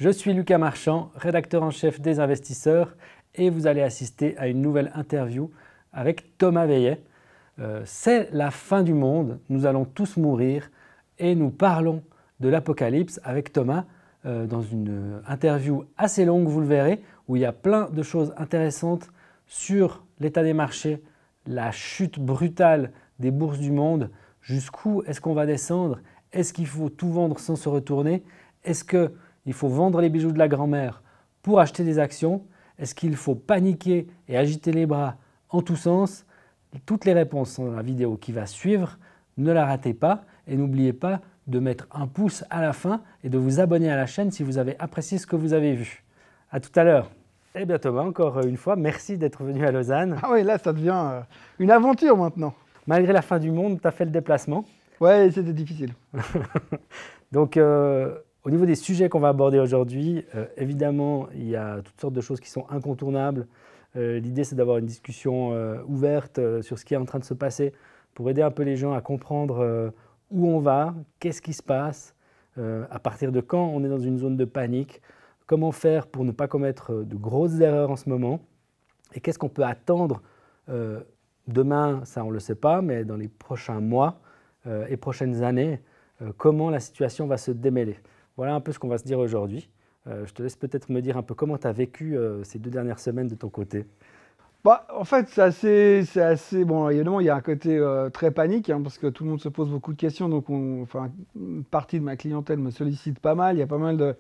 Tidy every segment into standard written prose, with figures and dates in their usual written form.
Je suis Lucas Marchand, rédacteur en chef des Investisseurs et vous allez assister à une nouvelle interview avec Thomas Veillet. C'est la fin du monde, nous allons tous mourir et nous parlons de l'apocalypse avec Thomas dans une interview assez longue, vous le verrez, où il y a plein de choses intéressantes sur l'état des marchés, la chute brutale des bourses du monde, jusqu'où est-ce qu'on va descendre, est-ce qu'il faut tout vendre sans se retourner, est-ce qu'il faut vendre les bijoux de la grand-mère pour acheter des actions, est-ce qu'il faut paniquer et agiter les bras en tous sens? Toutes les réponses sont dans la vidéo qui va suivre, ne la ratez pas et n'oubliez pas de mettre un pouce à la fin et de vous abonner à la chaîne si vous avez apprécié ce que vous avez vu. À tout à l'heure. Eh bien Thomas, encore une fois, merci d'être venu à Lausanne. Ah oui, là ça devient une aventure maintenant. Malgré la fin du monde, tu as fait le déplacement. Ouais, c'était difficile. Donc au niveau des sujets qu'on va aborder aujourd'hui, évidemment, il y a toutes sortes de choses qui sont incontournables. L'idée, c'est d'avoir une discussion ouverte sur ce qui est en train de se passer pour aider un peu les gens à comprendre où on va, qu'est-ce qui se passe, à partir de quand on est dans une zone de panique, comment faire pour ne pas commettre de grosses erreurs en ce moment et qu'est-ce qu'on peut attendre demain, ça on ne le sait pas, mais dans les prochains mois et prochaines années, comment la situation va se démêler. Voilà un peu ce qu'on va se dire aujourd'hui. Je te laisse peut-être me dire un peu comment tu as vécu ces 2 dernières semaines de ton côté. Bah, en fait, c'est assez. Bon, évidemment, il y a un côté très panique, hein, parce que tout le monde se pose beaucoup de questions. Donc, une partie de ma clientèle me sollicite pas mal. Il y a pas mal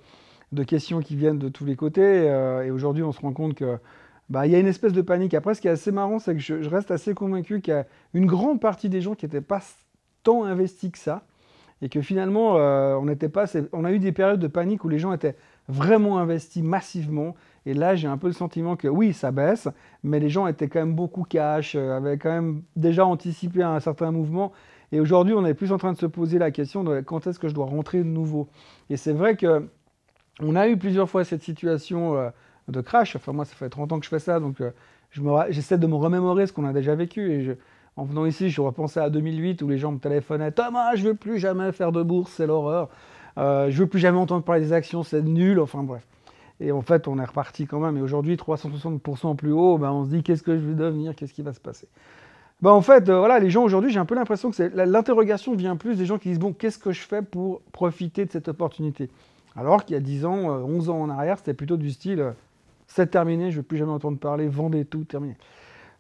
de questions qui viennent de tous les côtés. Et aujourd'hui, on se rend compte que il y a une espèce de panique. Après, ce qui est assez marrant, c'est que je reste assez convaincu qu'il y a une grande partie des gens qui n'étaient pas tant investis que ça. Et que finalement, on a eu des périodes de panique où les gens étaient vraiment investis massivement. Et là, j'ai un peu le sentiment que oui, ça baisse, mais les gens étaient quand même beaucoup cash, avaient quand même déjà anticipé un certain mouvement. Et aujourd'hui, on est plus en train de se poser la question de quand est-ce que je dois rentrer de nouveau. Et c'est vrai qu'on a eu plusieurs fois cette situation de crash. Enfin, moi, ça fait 30 ans que je fais ça, donc j'essaie de me remémorer ce qu'on a déjà vécu. Et en venant ici, je repensais à 2008 où les gens me téléphonaient « Thomas, je ne veux plus jamais faire de bourse, c'est l'horreur. Je ne veux plus jamais entendre parler des actions, c'est nul. » Enfin bref. Et en fait, on est reparti quand même. Et aujourd'hui, 360% plus haut, on se dit qu'est-ce que je vais devenir, qu'est-ce qui va se passer. En fait, voilà, les gens aujourd'hui, j'ai un peu l'impression que l'interrogation vient plus des gens qui disent « Bon, qu'est-ce que je fais pour profiter de cette opportunité ?» Alors qu'il y a 10 ans, 11 ans en arrière, c'était plutôt du style « C'est terminé, je ne veux plus jamais entendre parler, vendez tout, terminé. »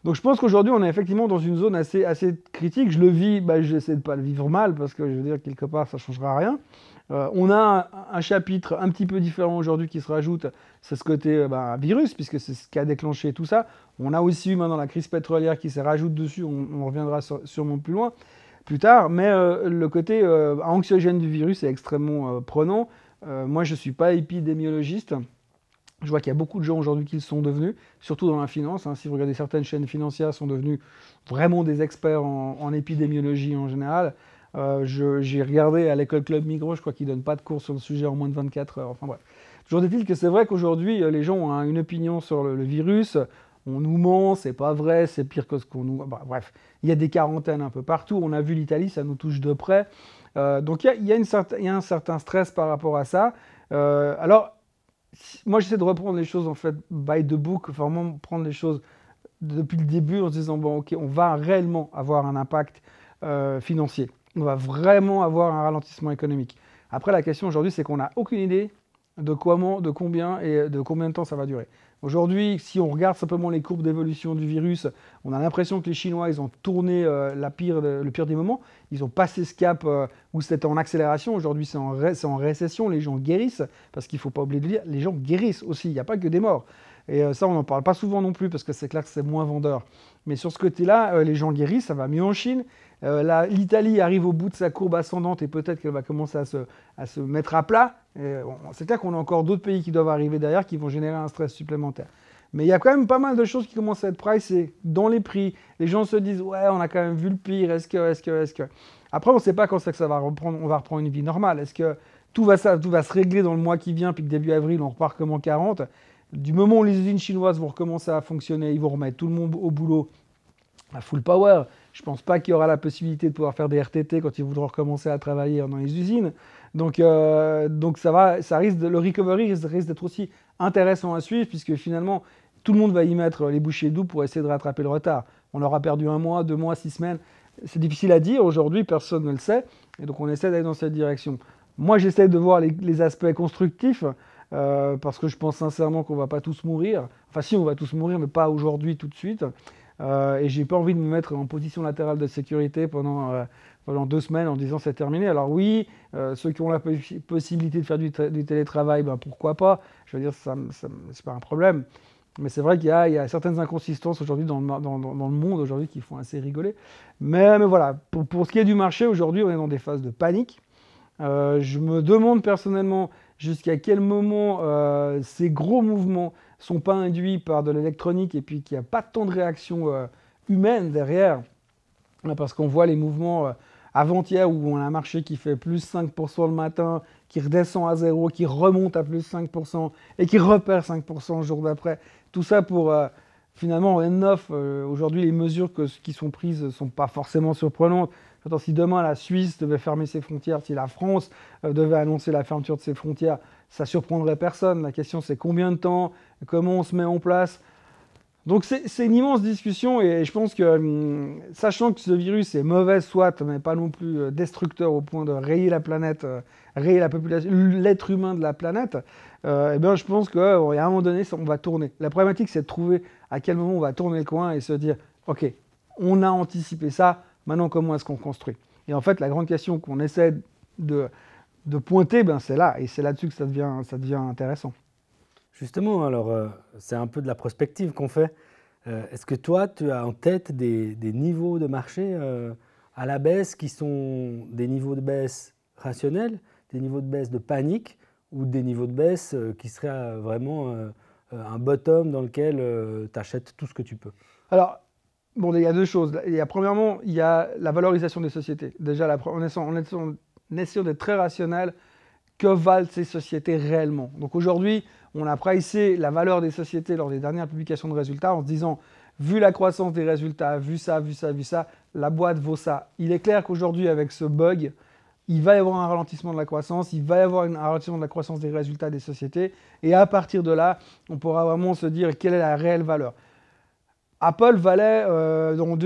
Donc je pense qu'aujourd'hui, on est effectivement dans une zone assez critique. Je le vis, j'essaie de ne pas le vivre mal, parce que je veux dire, quelque part, ça ne changera rien. On a un chapitre un petit peu différent aujourd'hui qui se rajoute, c'est ce côté virus, puisque c'est ce qui a déclenché tout ça. On a aussi eu maintenant la crise pétrolière qui se rajoute dessus, on reviendra sûrement plus tard, mais le côté anxiogène du virus est extrêmement prenant. Moi, je ne suis pas épidémiologiste. Je vois qu'il y a beaucoup de gens aujourd'hui qui le sont devenus, surtout dans la finance. Si vous regardez certaines chaînes financières, sont devenus vraiment des experts en épidémiologie en général. J'ai regardé à l'école Club Migros, je crois qu'ils ne donnent pas de cours sur le sujet en moins de 24 heures. Enfin bref. Toujours est-il que c'est vrai qu'aujourd'hui, les gens ont une opinion sur le virus. On nous ment, c'est pas vrai, c'est pire que ce qu'on nous... bref, il y a des quarantaines un peu partout. On a vu l'Italie, ça nous touche de près. Donc il y a un certain stress par rapport à ça. Alors, moi, j'essaie de reprendre les choses en fait by the book, vraiment prendre les choses depuis le début en se disant bon, ok, on va réellement avoir un impact financier. On va vraiment avoir un ralentissement économique. Après, la question aujourd'hui, c'est qu'on n'a aucune idée de comment, de combien et de combien de temps ça va durer. Aujourd'hui, si on regarde simplement les courbes d'évolution du virus, on a l'impression que les Chinois, ils ont tourné le pire des moments. Ils ont passé ce cap où c'était en accélération. Aujourd'hui, c'est en récession. Les gens guérissent, parce qu'il ne faut pas oublier de le dire, les gens guérissent aussi. Il n'y a pas que des morts. Et ça, on n'en parle pas souvent non plus, parce que c'est clair que c'est moins vendeur. Mais sur ce côté-là, les gens guérissent, ça va mieux en Chine. L'Italie arrive au bout de sa courbe ascendante et peut-être qu'elle va commencer à se mettre à plat. C'est clair qu'on a encore d'autres pays qui doivent arriver derrière, qui vont générer un stress supplémentaire. Mais il y a quand même pas mal de choses qui commencent à être pricées dans les prix. Les gens se disent « Ouais, on a quand même vu le pire, est-ce que… » Après, on ne sait pas quand c'est que ça va reprendre, on va reprendre une vie normale. Est-ce que tout va se régler dans le mois qui vient, puis que début avril, on repart comme en 40 ? Du moment où les usines chinoises vont recommencer à fonctionner, ils vont remettre tout le monde au boulot à full power. Je ne pense pas qu'il y aura la possibilité de pouvoir faire des RTT quand ils voudront recommencer à travailler dans les usines. Donc ça risque le recovery risque d'être aussi intéressant à suivre, puisque finalement, tout le monde va y mettre les bouchées doubles pour essayer de rattraper le retard. On aura perdu 1 mois, 2 mois, 6 semaines. C'est difficile à dire. Aujourd'hui, personne ne le sait. Et donc, on essaie d'aller dans cette direction. Moi, j'essaie de voir les aspects constructifs, parce que je pense sincèrement qu'on ne va pas tous mourir. Enfin, si, on va tous mourir, mais pas aujourd'hui, tout de suite. Et j'ai pas envie de me mettre en position latérale de sécurité pendant 2 semaines en disant c'est terminé. Alors oui, ceux qui ont la possibilité de faire du télétravail, ben pourquoi pas. Je veux dire, c'est pas un problème. Mais c'est vrai qu'il y a certaines inconsistances aujourd'hui dans le monde aujourd'hui qui font assez rigoler. Mais voilà, pour ce qui est du marché, aujourd'hui, on est dans des phases de panique. Je me demande personnellement jusqu'à quel moment ces gros mouvements ne sont pas induits par de l'électronique et puis qu'il n'y a pas tant de réaction humaine derrière. Parce qu'on voit les mouvements avant-hier où on a un marché qui fait plus 5% le matin, qui redescend à 0, qui remonte à plus 5% et qui repère 5% le jour d'après. Tout ça pour finalement en N9, aujourd'hui les mesures qui sont prises ne sont pas forcément surprenantes. Attends, si demain la Suisse devait fermer ses frontières, si la France devait annoncer la fermeture de ses frontières, ça surprendrait personne. La question c'est combien de temps, comment on se met en place. Donc c'est une immense discussion et je pense que, sachant que ce virus est mauvais soit, mais pas non plus destructeur au point de rayer la planète, rayer la population, l'être humain de la planète, eh bien je pense qu'à un moment donné, on va tourner. La problématique, c'est de trouver à quel moment on va tourner le coin et se dire, ok, on a anticipé ça, maintenant comment est-ce qu'on construit? Et en fait, la grande question qu'on essaie de pointer, ben, c'est là, et c'est là-dessus que ça devient intéressant. Justement, alors, c'est un peu de la prospective qu'on fait. Est-ce que toi, tu as en tête des niveaux de marché à la baisse qui sont des niveaux de baisse rationnels, des niveaux de baisse de panique ou des niveaux de baisse qui seraient vraiment un bottom dans lequel tu achètes tout ce que tu peux? Alors, bon, il y a 2 choses. Premièrement, il y a la valorisation des sociétés. Déjà, en essayant d'être très rationnel, que valent ces sociétés réellement? Donc aujourd'hui, on a pricé la valeur des sociétés lors des dernières publications de résultats en se disant, vu la croissance des résultats, vu ça, la boîte vaut ça. Il est clair qu'aujourd'hui, avec ce bug, il va y avoir un ralentissement de la croissance, il va y avoir un ralentissement de la croissance des résultats des sociétés, et à partir de là, on pourra vraiment se dire quelle est la réelle valeur. Apple valait,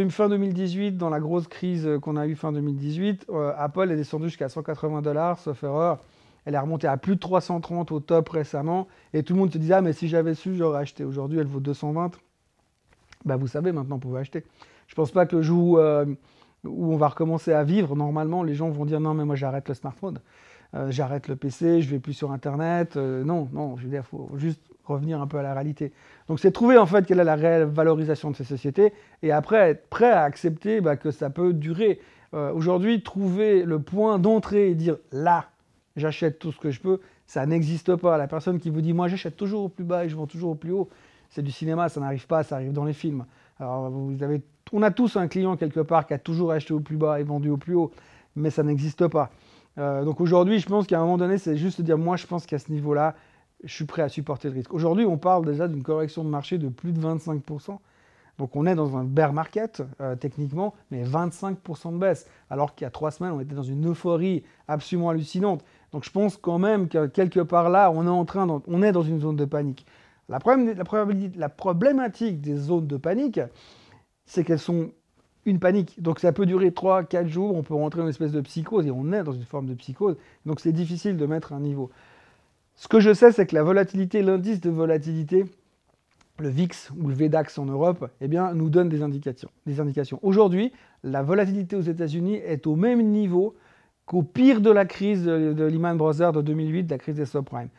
fin 2018, dans la grosse crise qu'on a eue fin 2018, Apple est descendu jusqu'à $180, sauf erreur. Elle est remontée à plus de 330 au top récemment. Et tout le monde se disait, ah, mais si j'avais su, j'aurais acheté. Aujourd'hui, elle vaut 220. Bah, vous savez, maintenant, vous pouvez acheter. Je ne pense pas que le jour où on va recommencer à vivre, normalement, les gens vont dire, non, mais moi, j'arrête le smartphone. J'arrête le PC, je ne vais plus sur Internet. Non, je veux dire, il faut juste revenir un peu à la réalité. Donc, c'est trouver, en fait, quelle est la réelle valorisation de ces sociétés. Et après, être prêt à accepter que ça peut durer. Aujourd'hui, trouver le point d'entrée et dire, là, j'achète tout ce que je peux, ça n'existe pas. La personne qui vous dit, moi j'achète toujours au plus bas et je vends toujours au plus haut, c'est du cinéma, ça n'arrive pas, ça arrive dans les films. Alors on a tous un client quelque part qui a toujours acheté au plus bas et vendu au plus haut, mais ça n'existe pas. Donc aujourd'hui, je pense qu'à un moment donné, c'est juste de dire, moi je pense qu'à ce niveau-là, je suis prêt à supporter le risque. Aujourd'hui, on parle déjà d'une correction de marché de plus de 25%. Donc on est dans un bear market, techniquement, mais 25% de baisse. Alors qu'il y a 3 semaines, on était dans une euphorie absolument hallucinante. Donc je pense quand même que quelque part là, on est dans une zone de panique. La problématique des zones de panique, c'est qu'elles sont une panique. Donc ça peut durer 3-4 jours, on peut rentrer dans une espèce de psychose, et on est dans une forme de psychose. Donc c'est difficile de mettre un niveau. Ce que je sais, c'est que la volatilité, l'indice de volatilité, le VIX ou le VDAX en Europe, eh bien, nous donne des indications. Aujourd'hui, la volatilité aux États-Unis est au même niveau qu'au pire de la crise de Lehman Brothers de 2008, de la crise des subprimes.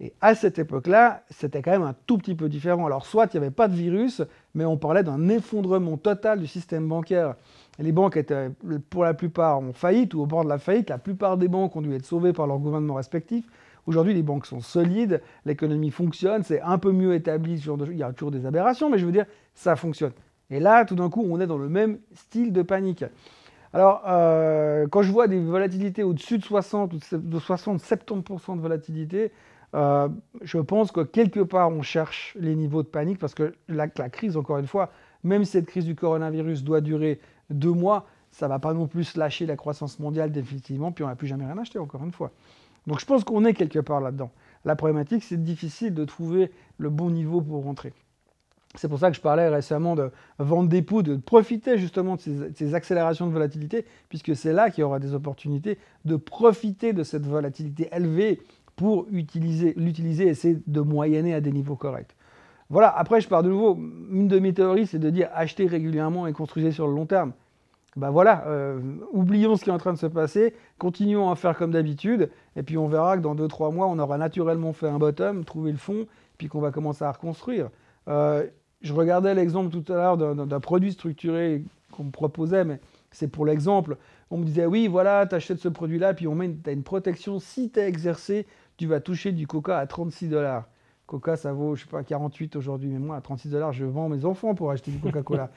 Et à cette époque-là, c'était quand même un tout petit peu différent. Alors soit il n'y avait pas de virus, mais on parlait d'un effondrement total du système bancaire. Et les banques étaient pour la plupart en faillite ou au bord de la faillite. La plupart des banques ont dû être sauvées par leurs gouvernements respectifs. Aujourd'hui, les banques sont solides, l'économie fonctionne, c'est un peu mieux établi. Il y a toujours des aberrations, mais je veux dire, ça fonctionne. Et là, tout d'un coup, on est dans le même style de panique. Alors, quand je vois des volatilités au-dessus de 60, de 60-70% de volatilité, je pense que quelque part, on cherche les niveaux de panique parce que la crise, encore une fois, même si cette crise du coronavirus doit durer 2 mois, ça ne va pas non plus lâcher la croissance mondiale définitivement, puis on n'a plus jamais rien acheté, encore une fois. Donc je pense qu'on est quelque part là-dedans. La problématique, c'est difficile de trouver le bon niveau pour rentrer. C'est pour ça que je parlais récemment de vendre des poudres, de profiter justement de ces accélérations de volatilité, puisque c'est là qu'il y aura des opportunités de profiter de cette volatilité élevée pour l'utiliser et essayer de moyenner à des niveaux corrects. Voilà, après je pars de nouveau, une de mes théories, c'est de dire acheter régulièrement et construisez sur le long terme. Ben voilà, oublions ce qui est en train de se passer, continuons à faire comme d'habitude, et puis on verra que dans 2-3 mois, on aura naturellement fait un bottom, trouvé le fond, puis qu'on va commencer à reconstruire. Je regardais l'exemple tout à l'heure d'un produit structuré qu'on me proposait, mais c'est pour l'exemple. On me disait, oui, voilà, tu achètes ce produit-là, puis tu as une protection. Si tu es exercé, tu vas toucher du coca à 36 $. Coca, ça vaut, je sais pas, 48 aujourd'hui, mais moi, à 36 $, je vends mes enfants pour acheter du Coca-Cola.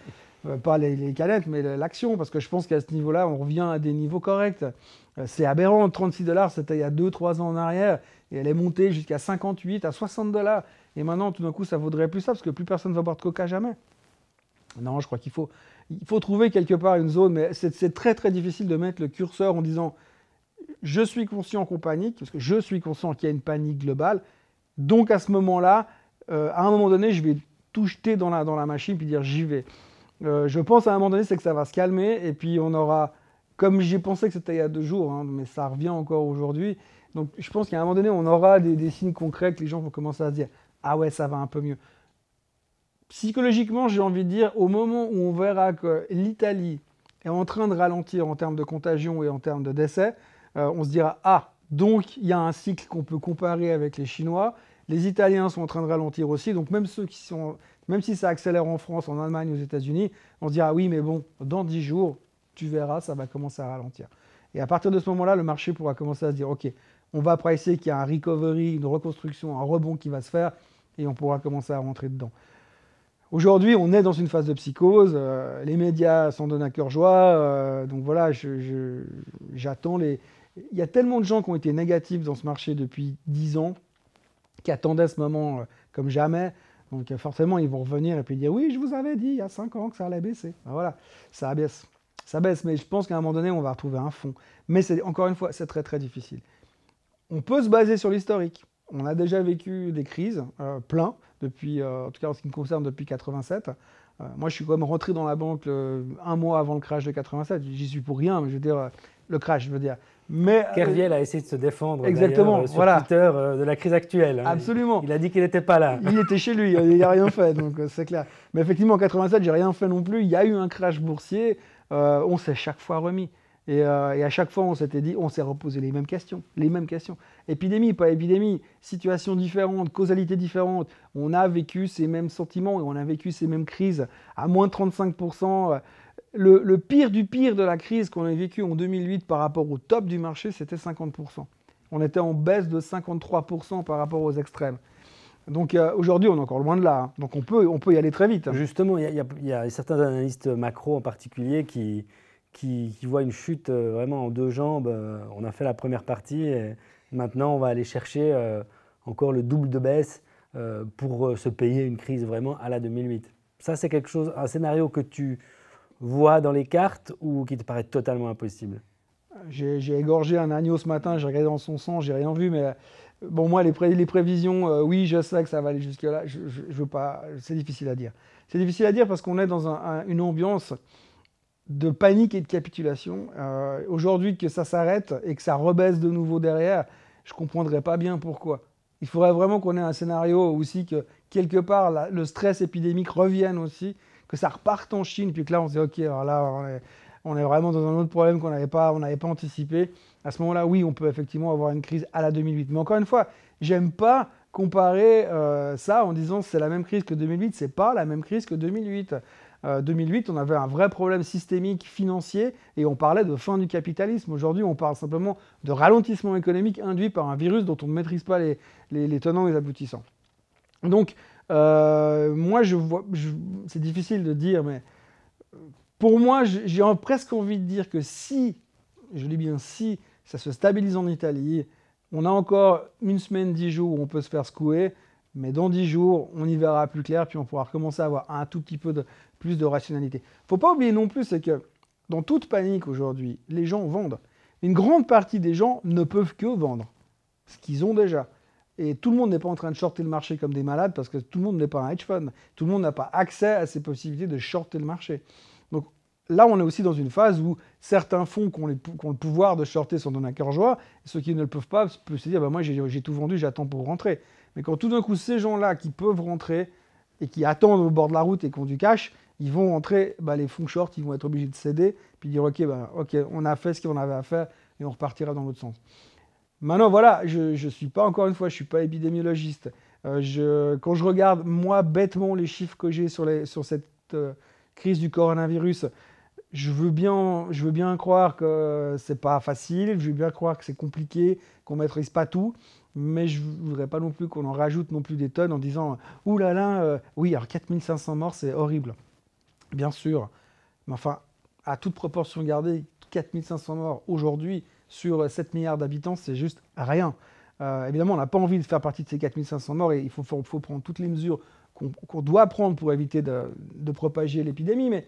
Pas les canettes, mais l'action, parce que je pense qu'à ce niveau-là, on revient à des niveaux corrects. C'est aberrant, 36 $, c'était il y a 2-3 ans en arrière, et elle est montée jusqu'à 58, à 60 $. Et maintenant, tout d'un coup, ça vaudrait plus ça, parce que plus personne ne va boire de coca jamais. Non, je crois qu'il faut trouver quelque part une zone, mais c'est très très difficile de mettre le curseur en disant « je suis conscient qu'on panique », parce que je suis conscient qu'il y a une panique globale, donc à ce moment-là, à un moment donné, je vais tout jeter dans la machine, puis dire « j'y vais ». Je pense à un moment donné, c'est que ça va se calmer, et puis on aura, comme j'ai pensé que c'était il y a 2 jours, hein, mais ça revient encore aujourd'hui, donc je pense qu'à un moment donné, on aura des signes concrets que les gens vont commencer à se dire « ah ouais, ça va un peu mieux ». Psychologiquement, j'ai envie de dire, au moment où on verra que l'Italie est en train de ralentir en termes de contagion et en termes de décès, on se dira « ah, donc il y a un cycle qu'on peut comparer avec les Chinois, les Italiens sont en train de ralentir aussi, donc même si ça accélère en France, en Allemagne, aux États-Unis, on se dira ah oui, mais bon, dans 10 jours, tu verras, ça va commencer à ralentir. Et à partir de ce moment-là, le marché pourra commencer à se dire ok, on va pricer qu'il y a un recovery, une reconstruction, un rebond qui va se faire, et on pourra commencer à rentrer dedans. Aujourd'hui, on est dans une phase de psychose, les médias s'en donnent à cœur joie, donc voilà, j'attends les... Il y a tellement de gens qui ont été négatifs dans ce marché depuis 10 ans, qui attendaient ce moment comme jamais. Donc forcément, ils vont revenir et puis dire « oui, je vous avais dit il y a 5 ans que ça allait baisser ». Ben voilà, ça baisse. Ça baisse, mais je pense qu'à un moment donné, on va retrouver un fond. Mais encore une fois, c'est très très difficile. On peut se baser sur l'historique. On a déjà vécu des crises, plein, depuis, en tout cas en ce qui me concerne, depuis 87. Moi, je suis quand même rentré dans la banque 1 mois avant le crash de 87. J'y suis pour rien, mais je veux dire, le crash, je veux dire. Mais Kerviel a essayé de se défendre exactement, sur Twitter de la crise actuelle. Hein. Absolument. Il a dit qu'il n'était pas là. Il était chez lui, il n'a rien fait, donc c'est clair. Mais effectivement, en 87, j'ai rien fait non plus. Il y a eu un crash boursier. On s'est chaque fois remis. Et à chaque fois, on s'était dit, on s'est reposé les mêmes questions. Épidémie, pas épidémie, situation différente, causalité différente. On a vécu ces mêmes sentiments et on a vécu ces mêmes crises à moins de 35%. Le pire du pire de la crise qu'on a vécu en 2008 par rapport au top du marché, c'était 50%. On était en baisse de 53% par rapport aux extrêmes. Donc aujourd'hui, on est encore loin de là. Hein. Donc on peut y aller très vite. Hein. Justement, il y a certains analystes macro en particulier qui voient une chute vraiment en 2 jambes. On a fait la première partie et maintenant on va aller chercher encore le double de baisse pour se payer une crise vraiment à la 2008. Ça, c'est un scénario que tu vois dans les cartes ou qui te paraît totalement impossible? J'ai égorgé un agneau ce matin, j'ai regardé dans son sang, j'ai rien vu, mais bon, moi, les prévisions, oui, je sais que ça va aller jusque-là, je veux pas, c'est difficile à dire. C'est difficile à dire parce qu'on est dans une ambiance de panique et de capitulation. Aujourd'hui, que ça s'arrête et que ça rebaisse de nouveau derrière, je ne comprendrais pas bien pourquoi. Il faudrait vraiment qu'on ait un scénario aussi que, quelque part, le stress épidémique revienne aussi, que ça reparte en Chine, puis que là, on se dit, OK, alors là, on est vraiment dans un autre problème qu'on n'avait pas anticipé. À ce moment-là, oui, on peut effectivement avoir une crise à la 2008. Mais encore une fois, j'aime pas comparer ça en disant que c'est la même crise que 2008. C'est pas la même crise que 2008. 2008, on avait un vrai problème systémique financier et on parlait de fin du capitalisme. Aujourd'hui, on parle simplement de ralentissement économique induit par un virus dont on ne maîtrise pas les tenants et les aboutissants. Donc, moi, c'est difficile de dire, mais pour moi, j'ai presque envie de dire que si, je dis bien si, ça se stabilise en Italie, on a encore 1 semaine, 10 jours où on peut se faire secouer, mais dans 10 jours, on y verra plus clair, puis on pourra recommencer à avoir un tout petit peu plus de rationalité. Il ne faut pas oublier non plus, c'est que dans toute panique aujourd'hui, les gens vendent. Une grande partie des gens ne peuvent que vendre ce qu'ils ont déjà. Et tout le monde n'est pas en train de shorter le marché comme des malades parce que tout le monde n'est pas un hedge fund. Tout le monde n'a pas accès à ces possibilités de shorter le marché. Donc là, on est aussi dans une phase où certains fonds qui ont le pouvoir de shorter sont dans un cœur joie, et ceux qui ne le peuvent pas peuvent se dire bah, moi j'ai tout vendu, j'attends pour rentrer. Mais quand tout d'un coup, ces gens-là qui peuvent rentrer et qui attendent au bord de la route et qui ont du cash, ils vont rentrer, bah, les fonds short, ils vont être obligés de céder, puis dire ok, on a fait ce qu'on avait à faire et on repartira dans l'autre sens. Maintenant, voilà, je ne suis pas, encore une fois, je ne suis pas épidémiologiste. Quand je regarde, moi, bêtement, les chiffres que j'ai sur cette crise du coronavirus, je veux bien croire que c'est pas facile, je veux bien croire que c'est compliqué, qu'on ne maîtrise pas tout, mais je ne voudrais pas non plus qu'on en rajoute non plus des tonnes en disant « Ouh là là, oui, alors 4500 morts, c'est horrible ». Bien sûr, mais enfin, à toute proportion gardée, 4500 morts aujourd'hui sur 7 milliards d'habitants, c'est juste rien. Évidemment, on n'a pas envie de faire partie de ces 4500 morts et il faut prendre toutes les mesures qu'on doit prendre pour éviter de propager l'épidémie, mais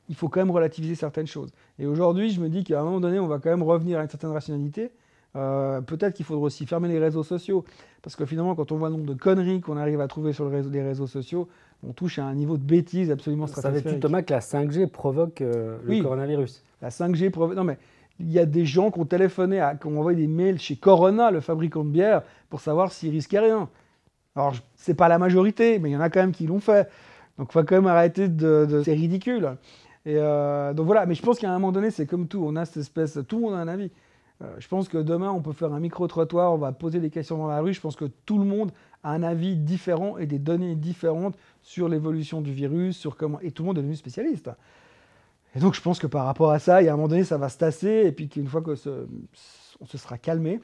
il faut quand même relativiser certaines choses. Et aujourd'hui, je me dis qu'à un moment donné, on va quand même revenir à une certaine rationalité. Peut-être qu'il faudra aussi fermer les réseaux sociaux, parce que finalement, quand on voit le nombre de conneries qu'on arrive à trouver sur les réseaux sociaux, on touche à un niveau de bêtise absolument stratosphérique. Savais-tu, Thomas, que la 5G provoque le coronavirus? La 5G provoque... Non, mais il y a des gens qui ont téléphoné, qui ont envoyé des mails chez Corona, le fabricant de bière, pour savoir s'ils risquaient rien. Alors, c'est pas la majorité, mais il y en a quand même qui l'ont fait. Donc, il faut quand même arrêter c'est ridicule. Et donc voilà, mais je pense qu'à un moment donné, c'est comme tout. On a cette espèce... Tout le monde a un avis. Je pense que demain, on peut faire un micro-trottoir, on va poser des questions dans la rue. Je pense que tout le monde a un avis différent et des données différentes sur l'évolution du virus, sur comment... Et tout le monde est devenu spécialiste. Et donc, je pense que par rapport à ça, il y a un moment donné, ça va se tasser. Et puis, qu'une fois qu'on se sera calmé,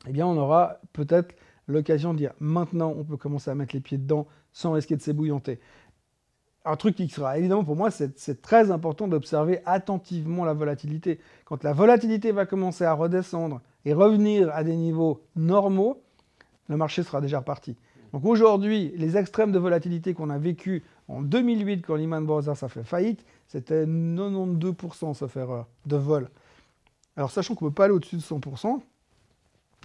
eh bien, on aura peut-être l'occasion de dire maintenant, on peut commencer à mettre les pieds dedans sans risquer de s'ébouillanter. Un truc qui sera évidemment pour moi, c'est très important d'observer attentivement la volatilité. Quand la volatilité va commencer à redescendre et revenir à des niveaux normaux, le marché sera déjà reparti. Donc aujourd'hui, les extrêmes de volatilité qu'on a vécu en 2008 quand Lehman Brothers a fait faillite, c'était 92% sauf erreur de vol. Alors sachant qu'on ne peut pas aller au-dessus de 100%,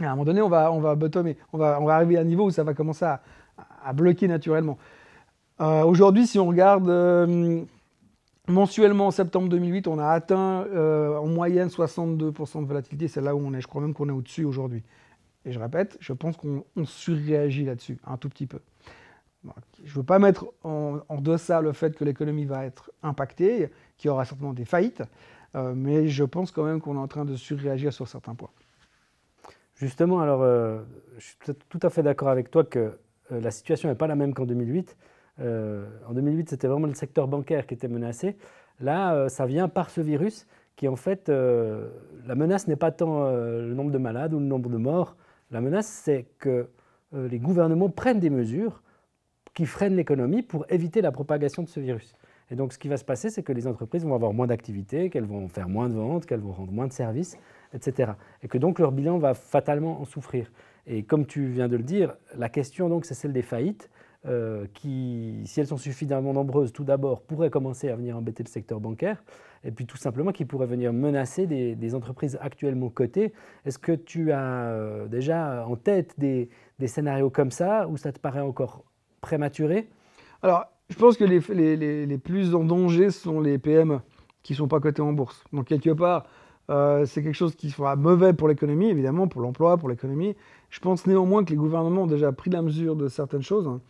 à un moment donné, on va bottomer. On va arriver à un niveau où ça va commencer à bloquer naturellement. Aujourd'hui, si on regarde mensuellement en septembre 2008, on a atteint en moyenne 62% de volatilité. C'est là où on est. Je crois même qu'on est au-dessus aujourd'hui. Et je répète, je pense qu'on surréagit là-dessus un tout petit peu. Donc, je ne veux pas mettre en deçà le fait que l'économie va être impactée, qu'il y aura certainement des faillites, mais je pense quand même qu'on est en train de surréagir sur certains points. Justement, alors, je suis tout à fait d'accord avec toi que la situation n'est pas la même qu'en 2008. En 2008, c'était vraiment le secteur bancaire qui était menacé. Là, ça vient par ce virus qui, en fait, la menace n'est pas tant le nombre de malades ou le nombre de morts. La menace, c'est que les gouvernements prennent des mesures qui freinent l'économie pour éviter la propagation de ce virus. Et donc, ce qui va se passer, c'est que les entreprises vont avoir moins d'activités, qu'elles vont faire moins de ventes, qu'elles vont rendre moins de services, etc. Et que donc, leur bilan va fatalement en souffrir. Et comme tu viens de le dire, la question, donc, c'est celle des faillites. Qui, si elles sont suffisamment nombreuses, tout d'abord, pourraient commencer à venir embêter le secteur bancaire, et puis tout simplement qui pourraient venir menacer des entreprises actuellement cotées. Est-ce que tu as déjà en tête des scénarios comme ça, ou ça te paraît encore prématuré? Alors, je pense que les plus en danger sont les PME qui ne sont pas cotés en bourse. Donc, quelque part, c'est quelque chose qui sera mauvais pour l'économie, évidemment, pour l'emploi, pour l'économie. Je pense néanmoins que les gouvernements ont déjà pris la mesure de certaines choses.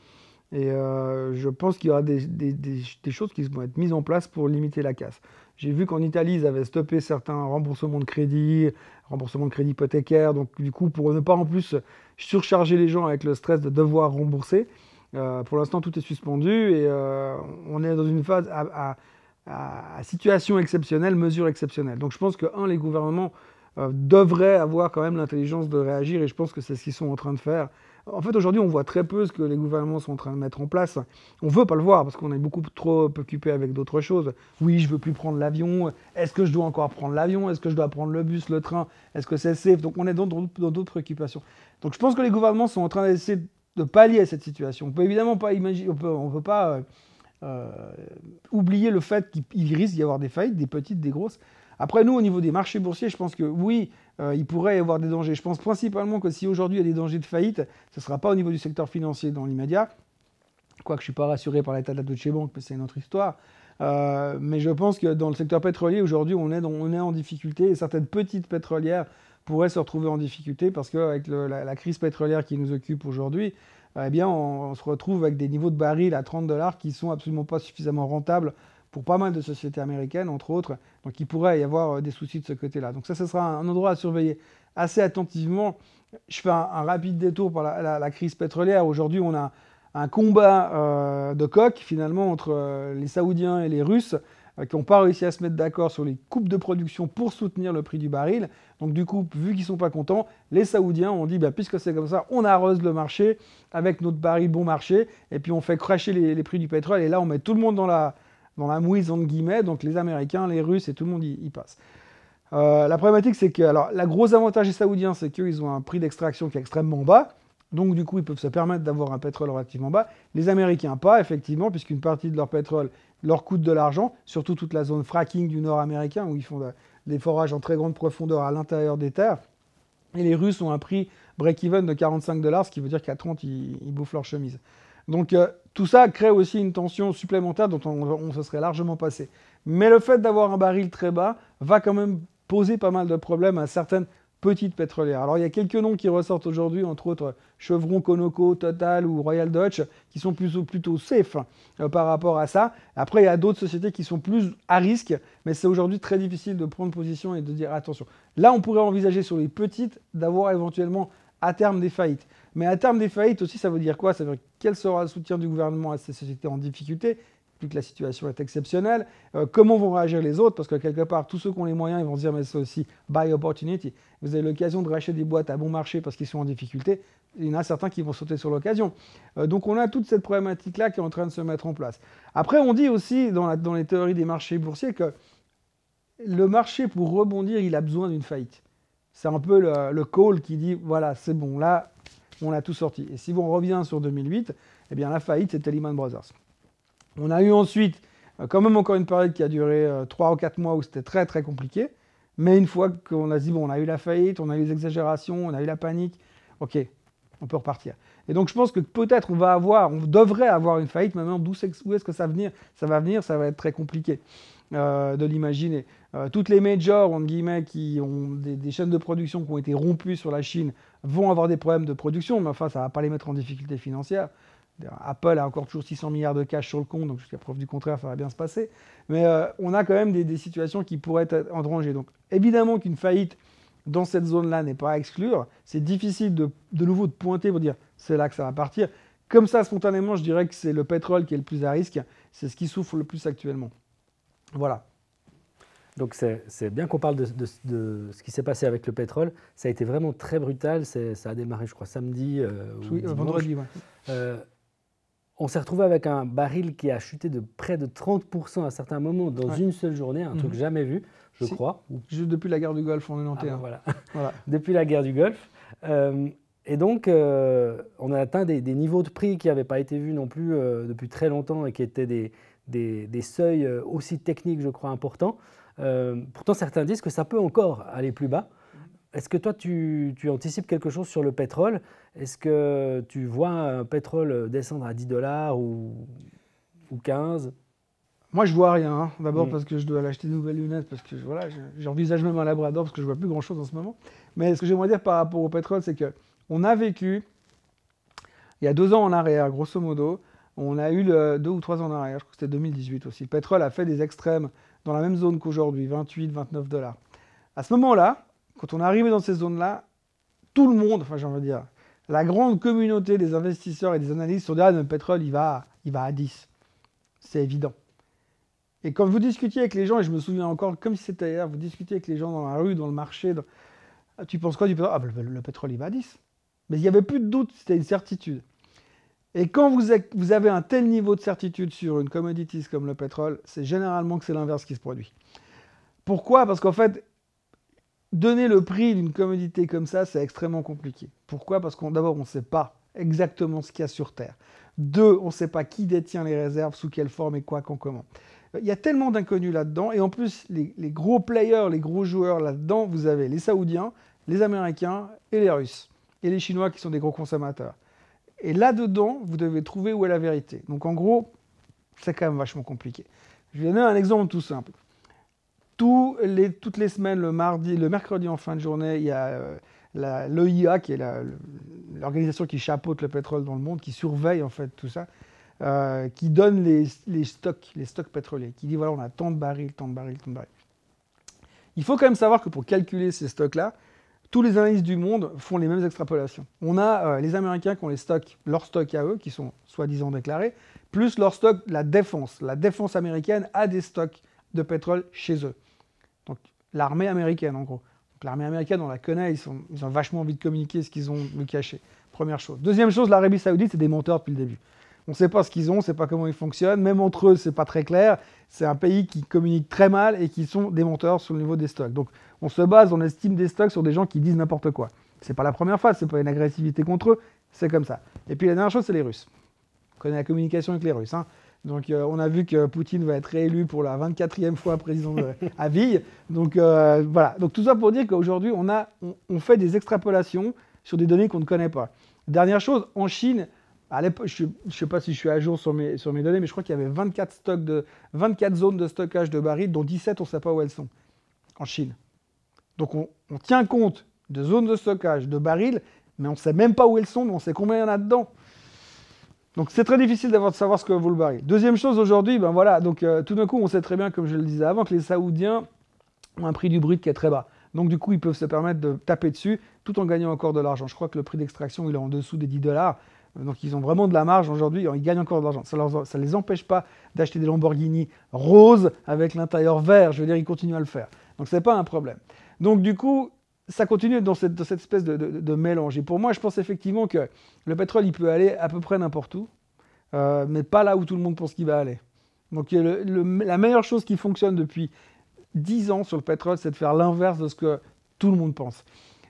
Et je pense qu'il y aura des choses qui vont être mises en place pour limiter la casse. J'ai vu qu'en Italie, ils avaient stoppé certains remboursements de crédit hypothécaire. Donc du coup, pour ne pas en plus surcharger les gens avec le stress de devoir rembourser, pour l'instant, tout est suspendu et on est dans une phase à situation exceptionnelle, mesure exceptionnelle. Donc je pense que, les gouvernements devraient avoir quand même l'intelligence de réagir et je pense que c'est ce qu'ils sont en train de faire. En fait, aujourd'hui, on voit très peu ce que les gouvernements sont en train de mettre en place. On ne veut pas le voir parce qu'on est beaucoup trop occupé avec d'autres choses. Oui, je ne veux plus prendre l'avion. Est-ce que je dois encore prendre l'avion? Est-ce que je dois prendre le bus, le train? Est-ce que c'est safe? Donc, on est dans d'autres préoccupations. Donc, je pense que les gouvernements sont en train d'essayer de pallier à cette situation. On peut évidemment pas imaginer, on peut pas oublier le fait qu'il risque d'y avoir des faillites, des petites, des grosses. Après, nous, au niveau des marchés boursiers, je pense que oui, il pourrait y avoir des dangers. Je pense principalement que si aujourd'hui il y a des dangers de faillite, ce ne sera pas au niveau du secteur financier dans l'immédiat. Quoique je ne suis pas rassuré par l'état de la Deutsche Bank, mais c'est une autre histoire. Mais je pense que dans le secteur pétrolier, aujourd'hui, on est en difficulté et certaines petites pétrolières pourraient se retrouver en difficulté parce qu'avec la crise pétrolière qui nous occupe aujourd'hui, eh bien, on se retrouve avec des niveaux de barils à 30 $ qui ne sont absolument pas suffisamment rentables pour pas mal de sociétés américaines, entre autres. Donc il pourrait y avoir des soucis de ce côté-là. Donc ça, ce sera un endroit à surveiller assez attentivement. Je fais un rapide détour par la crise pétrolière. Aujourd'hui, on a un combat de coq, finalement, entre les Saoudiens et les Russes, qui n'ont pas réussi à se mettre d'accord sur les coupes de production pour soutenir le prix du baril. Donc du coup, vu qu'ils ne sont pas contents, les Saoudiens ont dit, bah, puisque c'est comme ça, on arrose le marché avec notre baril bon marché, et puis on fait crasher les prix du pétrole, et là on met tout le monde dans la mouise, entre guillemets, donc les Américains, les Russes, et tout le monde y passe. La problématique, c'est que, alors, la gros avantage des Saoudiens, c'est qu'ils ont un prix d'extraction qui est extrêmement bas, donc du coup, ils peuvent se permettre d'avoir un pétrole relativement bas. Les Américains, pas, effectivement, puisqu'une partie de leur pétrole leur coûte de l'argent, surtout toute la zone fracking du nord américain, où ils font des forages en très grande profondeur à l'intérieur des terres. Et les Russes ont un prix break-even de 45 $, ce qui veut dire qu'à 30, ils bouffent leur chemise. Donc tout ça crée aussi une tension supplémentaire dont on se serait largement passé. Mais le fait d'avoir un baril très bas va quand même poser pas mal de problèmes à certaines petites pétrolières. Alors il y a quelques noms qui ressortent aujourd'hui, entre autres Chevron, Conoco, Total ou Royal Dutch, qui sont plutôt safe par rapport à ça. Après, il y a d'autres sociétés qui sont plus à risque, mais c'est aujourd'hui très difficile de prendre position et de dire attention. Là, on pourrait envisager sur les petites d'avoir éventuellement à terme des faillites. Mais à terme des faillites aussi, ça veut dire quoi? Ça veut dire quel sera le soutien du gouvernement à ces sociétés en difficulté, vu que la situation est exceptionnelle. Comment vont réagir les autres? Parce que quelque part, tous ceux qui ont les moyens, ils vont se dire, mais c'est aussi buy opportunity. Vous avez l'occasion de racheter des boîtes à bon marché parce qu'ils sont en difficulté. Il y en a certains qui vont sauter sur l'occasion. Donc on a toute cette problématique-là qui est en train de se mettre en place. Après, on dit aussi dans les théories des marchés boursiers que le marché, pour rebondir, il a besoin d'une faillite. C'est un peu le call qui dit, voilà, c'est bon, là, on a tout sorti. Et si on revient sur 2008, eh bien la faillite, c'était Lehman Brothers. On a eu ensuite, quand même encore une période qui a duré 3 ou 4 mois où c'était très très compliqué. Mais une fois qu'on a dit, bon, on a eu la faillite, on a eu les exagérations, on a eu la panique, ok, on peut repartir. Et donc je pense que peut-être on devrait avoir une faillite, mais maintenant où est-ce que ça va venir, ça va être très compliqué de l'imaginer. Toutes les majors, entre guillemets, qui ont des chaînes de production qui ont été rompues sur la Chine vont avoir des problèmes de production, mais enfin ça ne va pas les mettre en difficulté financière. Apple a encore toujours 600 milliards de cash sur le compte, donc jusqu'à preuve du contraire, ça va bien se passer. Mais on a quand même des situations qui pourraient être en danger. Donc évidemment qu'une faillite dans cette zone-là n'est pas à exclure. C'est difficile de nouveau de pointer pour dire c'est là que ça va partir. Comme ça, spontanément, je dirais que c'est le pétrole qui est le plus à risque. C'est ce qui souffre le plus actuellement. Voilà. Donc c'est bien qu'on parle de ce qui s'est passé avec le pétrole. Ça a été vraiment très brutal. Ça a démarré, je crois, samedi oui, vendredi. Ouais. On s'est retrouvé avec un baril qui a chuté de près de 30% à certains moments dans une seule journée, un truc jamais vu, je crois. Juste depuis la guerre du Golfe en 91. Voilà. Voilà. Depuis la guerre du Golfe. Et donc, on a atteint des niveaux de prix qui n'avaient pas été vus non plus depuis très longtemps et qui étaient des seuils aussi techniques, je crois, importants. Pourtant, certains disent que ça peut encore aller plus bas. Est-ce que toi, tu anticipes quelque chose sur le pétrole? Est-ce que tu vois un pétrole descendre à 10 $ ou 15? Moi, je vois rien. Hein. D'abord parce que je dois l'acheter de nouvelles lunettes, parce que voilà, j'envisage même un Labrador, parce que je vois plus grand-chose en ce moment. Mais ce que j'aimerais dire par rapport au pétrole, c'est qu'on a vécu, il y a 2 ans en arrière, grosso modo, on a eu 2 ou 3 ans en arrière, je crois que c'était 2018 aussi. Le pétrole a fait des extrêmes dans la même zone qu'aujourd'hui, 28, 29 $. À ce moment-là, quand on est arrivé dans ces zones-là, tout le monde, enfin j'ai envie de dire, la grande communauté des investisseurs et des analystes se sont dit ah, le pétrole, il va à 10. C'est évident. Et quand vous discutiez avec les gens, et je me souviens encore comme si c'était hier, vous discutiez avec les gens dans la rue, dans le marché, tu penses quoi du pétrole? Ah, le pétrole, il va à 10. Mais il n'y avait plus de doute, c'était une certitude. Et quand vous avez un tel niveau de certitude sur une commodity comme le pétrole, c'est généralement que c'est l'inverse qui se produit. Pourquoi? Parce qu'en fait, donner le prix d'une commodité comme ça, c'est extrêmement compliqué. Pourquoi? Parce qu'on d'abord, on ne sait pas exactement ce qu'il y a sur Terre. 2, on ne sait pas qui détient les réserves, sous quelle forme et quoi, quand, comment. Il y a tellement d'inconnus là-dedans, et en plus, les gros players, les gros joueurs là-dedans, vous avez les Saoudiens, les Américains et les Russes, et les Chinois qui sont des gros consommateurs. Et là-dedans, vous devez trouver où est la vérité. Donc en gros, c'est quand même vachement compliqué. Je vais donner un exemple tout simple. Toutes les semaines, le mercredi en fin de journée, il y a l'EIA, qui est l'organisation qui chapeaute le pétrole dans le monde, qui surveille en fait tout ça, qui donne les stocks pétroliers, qui dit voilà, on a tant de barils, tant de barils, tant de barils. Il faut quand même savoir que pour calculer ces stocks-là, tous les analystes du monde font les mêmes extrapolations. On a les Américains qui ont leurs stocks à eux, qui sont soi-disant déclarés, plus leurs stocks, la défense. La défense américaine a des stocks de pétrole chez eux. Donc l'armée américaine, en gros. L'armée américaine, on la connaît, ils ont vachement envie de communiquer ce qu'ils ont de caché. Première chose. Deuxième chose, l'Arabie Saoudite, c'est des menteurs depuis le début. On ne sait pas ce qu'ils ont, on ne sait pas comment ils fonctionnent. Même entre eux, ce n'est pas très clair. C'est un pays qui communique très mal et qui sont des menteurs sur le niveau des stocks. Donc on se base, on estime des stocks sur des gens qui disent n'importe quoi. Ce n'est pas la première fois, ce n'est pas une agressivité contre eux, c'est comme ça. Et puis la dernière chose, c'est les Russes. On connaît la communication avec les Russes. Hein. Donc on a vu que Poutine va être réélu pour la 24e fois président à vie. Donc voilà. Donc tout ça pour dire qu'aujourd'hui, on fait des extrapolations sur des données qu'on ne connaît pas. Dernière chose, en Chine, à l'époque, je ne sais pas si je suis à jour sur mes données, mais je crois qu'il y avait 24 zones de stockage de barils, dont 17, on ne sait pas où elles sont, en Chine. Donc on tient compte de zones de stockage de barils, mais on ne sait même pas où elles sont, mais on sait combien il y en a dedans. Donc c'est très difficile de savoir ce que vaut le baril. Deuxième chose aujourd'hui, ben voilà, donc tout d'un coup on sait très bien, comme je le disais avant, que les Saoudiens ont un prix du brut qui est très bas. Donc du coup ils peuvent se permettre de taper dessus tout en gagnant encore de l'argent. Je crois que le prix d'extraction il est en dessous des $10. Donc ils ont vraiment de la marge aujourd'hui, ils gagnent encore de l'argent. Ça ne les empêche pas d'acheter des Lamborghini roses avec l'intérieur vert, je veux dire, ils continuent à le faire. Donc ce n'est pas un problème. Donc du coup, ça continue dans cette espèce de mélange. Et pour moi, je pense effectivement que le pétrole, il peut aller à peu près n'importe où, mais pas là où tout le monde pense qu'il va aller. Donc la meilleure chose qui fonctionne depuis 10 ans sur le pétrole, c'est de faire l'inverse de ce que tout le monde pense.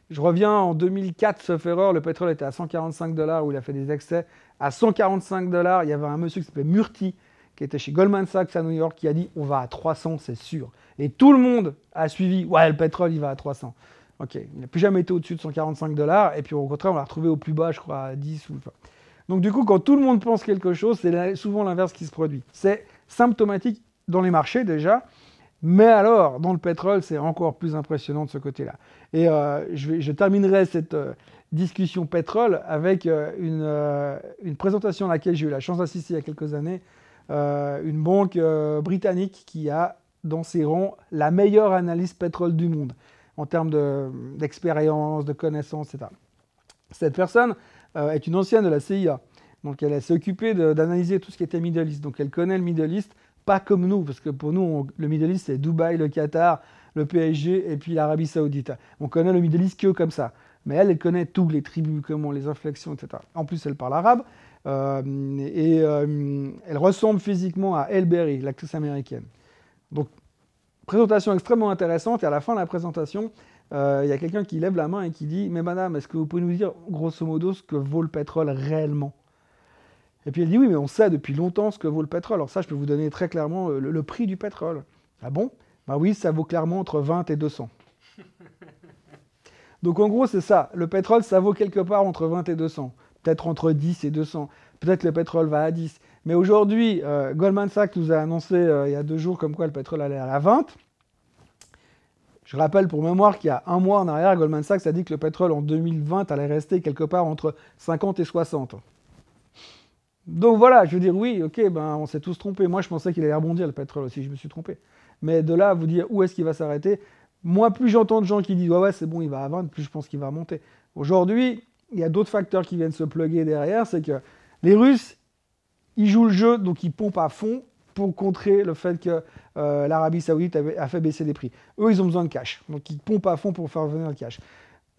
Je reviens en 2004, sauf erreur, le pétrole était à $145 où il a fait des excès. À $145, il y avait un monsieur qui s'appelait Murthy, qui était chez Goldman Sachs à New York, qui a dit on va à 300, c'est sûr. Et tout le monde a suivi, ouais, le pétrole, il va à 300. Ok, il n'a plus jamais été au-dessus de $145, et puis au contraire, on l'a retrouvé au plus bas, je crois, à 10 ou... Donc du coup, quand tout le monde pense quelque chose, c'est souvent l'inverse qui se produit. C'est symptomatique dans les marchés déjà, mais alors, dans le pétrole, c'est encore plus impressionnant de ce côté-là. Et je terminerai cette discussion pétrole avec une présentation à laquelle j'ai eu la chance d'assister il y a quelques années, une banque britannique qui a dans ses rangs la meilleure analyse pétrole du monde, en termes d'expérience, de connaissances, etc. Cette personne est une ancienne de la CIA. Donc elle s'est occupée d'analyser tout ce qui était Middle East. Donc elle connaît le Middle East, pas comme nous, parce que pour nous, le Middle East, c'est Dubaï, le Qatar, le PSG et puis l'Arabie Saoudite. On connaît le Middle East que comme ça. Mais elle connaît tous les tribus, comment, les inflexions, etc. En plus, elle parle arabe. Elle ressemble physiquement à Elle Berry, l'actrice américaine. Donc, présentation extrêmement intéressante. Et à la fin de la présentation, il y a quelqu'un qui lève la main et qui dit « Mais madame, est-ce que vous pouvez nous dire, grosso modo, ce que vaut le pétrole réellement ?» Et puis elle dit « Oui, mais on sait depuis longtemps ce que vaut le pétrole. Alors ça, je peux vous donner très clairement le prix du pétrole. » « Ah bon ? Ben oui, ça vaut clairement entre 20 et 200. » Donc en gros, c'est ça. Le pétrole, ça vaut quelque part entre 20 et 200. Peut-être entre 10 et 200. Peut-être que le pétrole va à 10. Mais aujourd'hui, Goldman Sachs nous a annoncé il y a 2 jours comme quoi le pétrole allait à la 20. Je rappelle pour mémoire qu'il y a un mois en arrière, Goldman Sachs a dit que le pétrole en 2020 allait rester quelque part entre 50 et 60. Donc voilà, je veux dire, oui, ok, ben on s'est tous trompés. Moi, je pensais qu'il allait rebondir le pétrole aussi, je me suis trompé. Mais de là à vous dire où est-ce qu'il va s'arrêter, moi, plus j'entends de gens qui disent « Ouais, c'est bon, il va à 20 », plus je pense qu'il va monter. Aujourd'hui, il y a d'autres facteurs qui viennent se plugger derrière, c'est que les Russes, ils jouent le jeu, donc ils pompent à fond pour contrer le fait que l'Arabie Saoudite a fait baisser les prix. Eux, ils ont besoin de cash, donc ils pompent à fond pour faire venir le cash.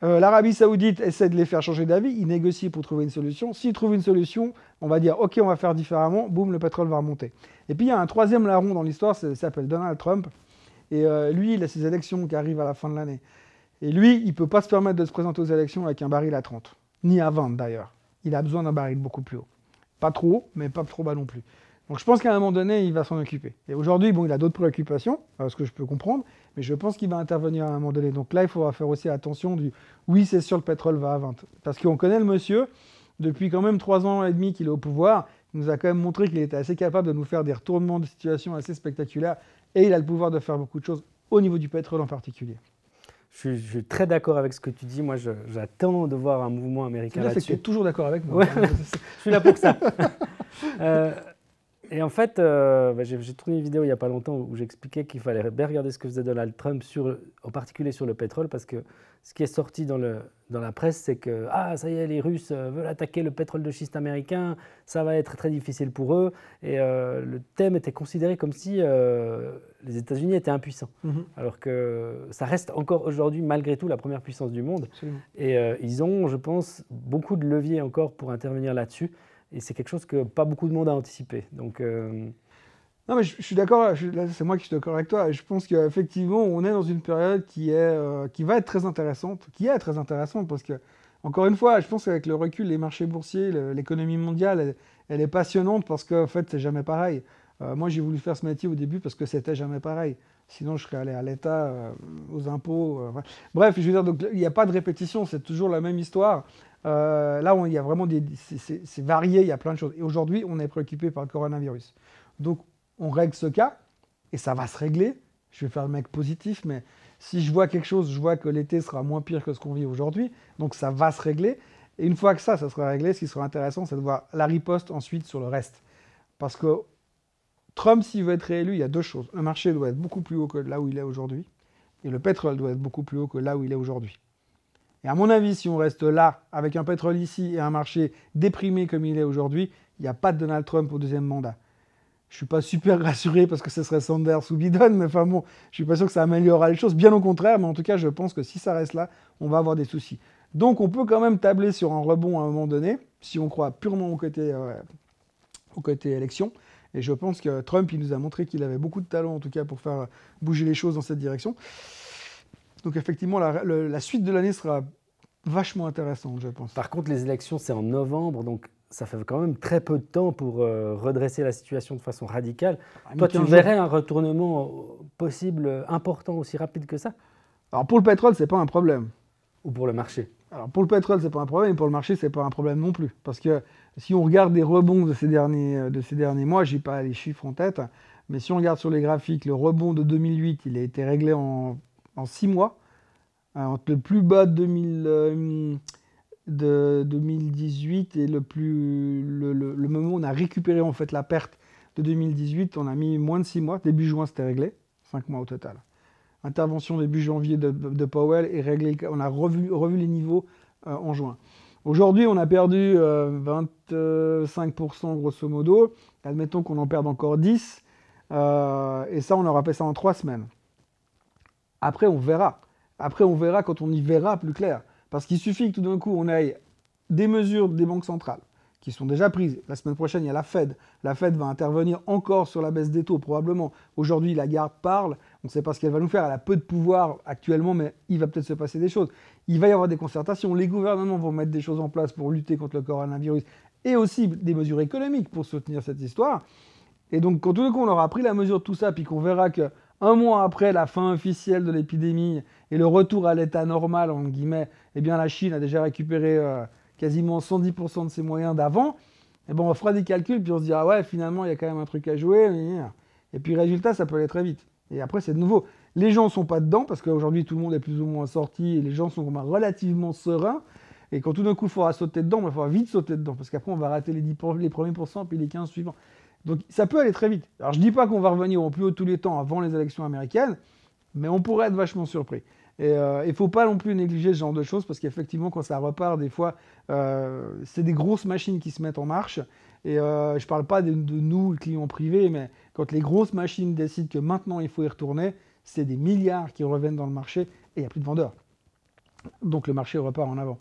L'Arabie Saoudite essaie de les faire changer d'avis, ils négocient pour trouver une solution. S'ils trouvent une solution, on va dire « Ok, on va faire différemment », boum, le pétrole va remonter. Et puis il y a un troisième larron dans l'histoire, ça s'appelle Donald Trump. Et lui, il a ses élections qui arrivent à la fin de l'année. Et lui, il ne peut pas se permettre de se présenter aux élections avec un baril à 30. Ni à 20 d'ailleurs. il a besoin d'un baril beaucoup plus haut. Pas trop haut, mais pas trop bas non plus. Donc je pense qu'à un moment donné, il va s'en occuper. Et aujourd'hui, bon, il a d'autres préoccupations, ce que je peux comprendre, mais je pense qu'il va intervenir à un moment donné. Donc là, il faudra faire aussi attention du « oui, c'est sûr, le pétrole va à 20 ». Parce qu'on connaît le monsieur, depuis quand même 3 ans et demi qu'il est au pouvoir, il nous a quand même montré qu'il était assez capable de nous faire des retournements de situation assez spectaculaires, et il a le pouvoir de faire beaucoup de choses, au niveau du pétrole en particulier. Je suis très d'accord avec ce que tu dis. Moi, j'attends de voir un mouvement américain là-dessus. C'est que tu es toujours d'accord avec moi. Ouais, je suis là pour ça. Et en fait, j'ai tourné une vidéo il n'y a pas longtemps où j'expliquais qu'il fallait bien regarder ce que faisait Donald Trump, en particulier sur le pétrole, parce que ce qui est sorti dans la presse, c'est que ça y est, les Russes veulent attaquer le pétrole de schiste américain, ça va être très difficile pour eux. Et le thème était considéré comme si les États-Unis étaient impuissants, alors que ça reste encore aujourd'hui, malgré tout, la première puissance du monde. Absolument. Et ils ont, je pense, beaucoup de leviers encore pour intervenir là-dessus. Et c'est quelque chose que pas beaucoup de monde a anticipé. Donc, non, mais je suis d'accord, c'est moi qui suis d'accord avec toi. Et je pense qu'effectivement, on est dans une période qui va être très intéressante, parce que, encore une fois, je pense qu'avec le recul, les marchés boursiers, l'économie mondiale, elle est passionnante parce qu'en fait, c'est jamais pareil. Moi, j'ai voulu faire ce métier au début parce que c'était jamais pareil. Sinon, je serais allé à l'État, aux impôts. Bref, je veux dire, donc, il n'y a pas de répétition, c'est toujours la même histoire. Là, il y a vraiment c'est varié, il y a plein de choses. Et aujourd'hui, on est préoccupé par le coronavirus. Donc, on règle ce cas, et ça va se régler. Je vais faire le mec positif, mais si je vois quelque chose, je vois que l'été sera moins pire que ce qu'on vit aujourd'hui, donc ça va se régler. Et une fois que ça sera réglé, ce qui sera intéressant, c'est de voir la riposte ensuite sur le reste. Parce que Trump, s'il veut être réélu, il y a 2 choses. Le marché doit être beaucoup plus haut que là où il est aujourd'hui, et le pétrole doit être beaucoup plus haut que là où il est aujourd'hui. Et à mon avis, si on reste là, avec un pétrole ici et un marché déprimé comme il est aujourd'hui, il n'y a pas de Donald Trump au 2e mandat. Je ne suis pas super rassuré parce que ce serait Sanders ou Biden, mais enfin bon, je ne suis pas sûr que ça améliorera les choses, bien au contraire, mais en tout cas, je pense que si ça reste là, on va avoir des soucis. Donc on peut quand même tabler sur un rebond à un moment donné, si on croit purement au côté élection. Et je pense que Trump, il nous a montré qu'il avait beaucoup de talent, en tout cas, pour faire bouger les choses dans cette direction. Donc effectivement, la suite de l'année sera vachement intéressante, je pense. Par contre, les élections, c'est en novembre, donc ça fait quand même très peu de temps pour redresser la situation de façon radicale. Toi, tu verrais un retournement possible important aussi rapide que ça? Alors pour le pétrole, c'est pas un problème. Ou pour le marché? Alors pour le pétrole, c'est pas un problème, et pour le marché, c'est pas un problème non plus. Parce que si on regarde les rebonds de ces derniers mois, j'ai pas les chiffres en tête, mais si on regarde sur les graphiques, le rebond de 2008, il a été réglé en 6 mois. Entre le plus bas de 2018 et le moment où on a récupéré en fait la perte de 2018, on a mis moins de 6 mois. Début juin, c'était réglé, 5 mois au total. Intervention début janvier de Powell et réglé, on a revu les niveaux en juin. Aujourd'hui, on a perdu 25% grosso modo. Admettons qu'on en perde encore 10. Et ça, on aura fait ça en 3 semaines. Après, on verra. Après, on verra quand on y verra plus clair. Parce qu'il suffit que tout d'un coup, on ait des mesures des banques centrales qui sont déjà prises. La semaine prochaine, il y a la Fed. La Fed va intervenir encore sur la baisse des taux, probablement. Aujourd'hui, Lagarde parle. On ne sait pas ce qu'elle va nous faire. Elle a peu de pouvoir actuellement, mais il va peut-être se passer des choses. Il va y avoir des concertations. Les gouvernements vont mettre des choses en place pour lutter contre le coronavirus et aussi des mesures économiques pour soutenir cette histoire. Et donc, quand tout d'un coup, on aura pris la mesure de tout ça, puis qu'on verra que 1 mois après la fin officielle de l'épidémie et le retour à l'état normal, entre guillemets, eh bien la Chine a déjà récupéré quasiment 110% de ses moyens d'avant, eh ben on fera des calculs, puis on se dira, ouais, finalement, il y a quand même un truc à jouer. Et puis, résultat, ça peut aller très vite. Et après, c'est de nouveau. Les gens ne sont pas dedans, parce qu'aujourd'hui, tout le monde est plus ou moins sorti, et les gens sont relativement sereins. Et quand tout d'un coup, il faudra sauter dedans, il faudra vite sauter dedans, parce qu'après, on va rater les premiers pourcents, puis les 15 suivants. Donc ça peut aller très vite. Alors je ne dis pas qu'on va revenir au plus haut de tous les temps avant les élections américaines, mais on pourrait être vachement surpris. Et il ne faut pas non plus négliger ce genre de choses, parce qu'effectivement, quand ça repart, des fois, c'est des grosses machines qui se mettent en marche. Et je ne parle pas de nous, clients privés, mais quand les grosses machines décident que maintenant il faut y retourner, c'est des milliards qui reviennent dans le marché et il n'y a plus de vendeurs. Donc le marché repart en avant.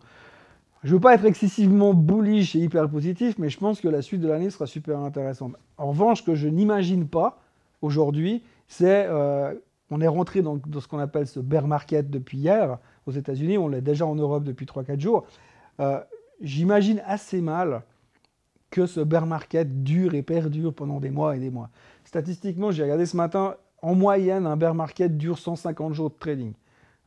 Je ne veux pas être excessivement bullish et hyper positif, mais je pense que la suite de l'année sera super intéressante. En revanche, ce que je n'imagine pas aujourd'hui, c'est on est rentré dans ce qu'on appelle ce bear market depuis hier aux États-Unis, on l'est déjà en Europe depuis 3-4 jours. j'imagine assez mal que ce bear market dure et perdure pendant des mois et des mois. Statistiquement, j'ai regardé ce matin, en moyenne, un bear market dure 150 jours de trading.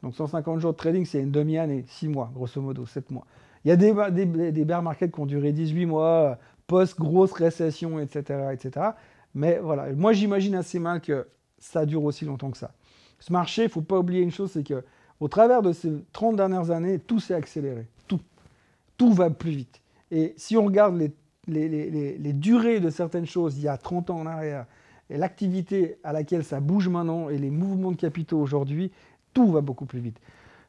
Donc 150 jours de trading, c'est une demi-année, 6 mois, grosso modo, 7 mois. Il y a des bear markets qui ont duré 18 mois, post-grosse récession, etc., etc. Mais voilà, moi j'imagine assez mal que ça dure aussi longtemps que ça. Ce marché, il ne faut pas oublier une chose, c'est qu'au travers de ces 30 dernières années, tout s'est accéléré. Tout va plus vite. Et si on regarde les durées de certaines choses il y a 30 ans en arrière, et l'activité à laquelle ça bouge maintenant, et les mouvements de capitaux aujourd'hui, tout va beaucoup plus vite.